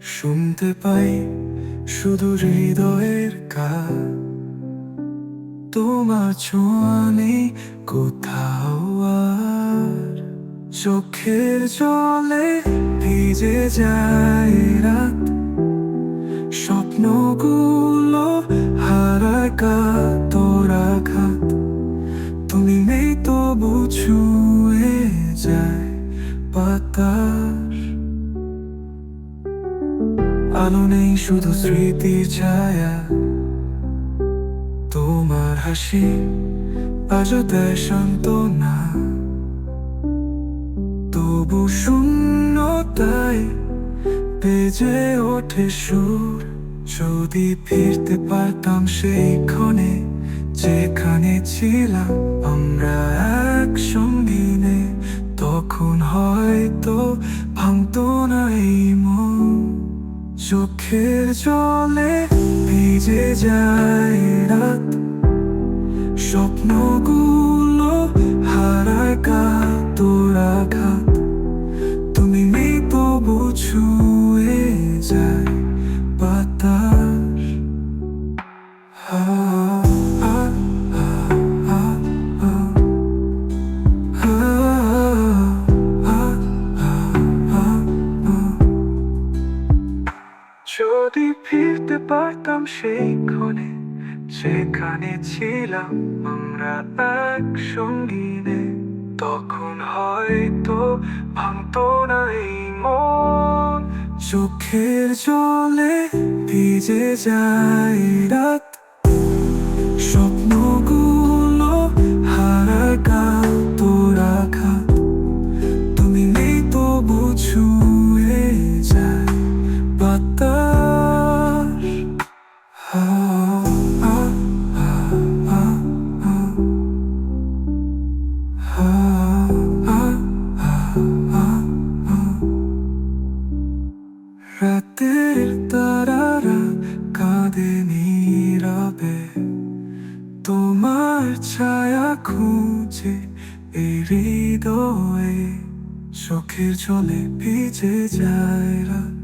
শুনতে পাই শুধু হৃদয়ের কাজ, তোমার ছোঁয়া নেই কোথাও আর। চোখের জলে ভিজে যায় রাত, স্বপ্নগুলো হারায় কাতর আঘাত। তুমি নেই তবু ছুঁয়ে যায় বাতাস। আলো নেই শুধু স্মৃতির ছায়া, তোমার হাসি আজও দেয় সান্ত্বনা। তবু শূন্যতায় বেজে ওঠে সুর, যদি ফিরতে পারতাম সেই ক্ষণে যেখানে ছিলাম আমরা একসঙ্গে, তখন হয়তো ভাঙতো না এই মন। চোখের জলে ভিজে যায় রাত, স্বপ্নগুলো হারায় কাতর আঘাত। তুমি নেই তবু ছুঁয়ে যায় বাতাস। আ, আ, আ, আ, আ, আ, আ, আ, আ। যদি ফিরতে পারতাম সেই ক্ষণে যেখানে ছিলাম আমরা একসঙ্গে, তখন হয়তো ভাঙতো না এই মন। চোখের জলে ভিজে যায় রাত, স্বপ্নগুলো হারায় কাতর আঘাত। তুমি নেই তবু ছুঁয়ে যায় বাতাস। আ, আ, আ, আ, আ, আ, আ, আ, আ, আ। রাতের তারারা কাঁদে নীরবে, তোমার ছায়া খুঁজে এই হৃদয়ে। চোখের জলে ভিজে যায় রাত,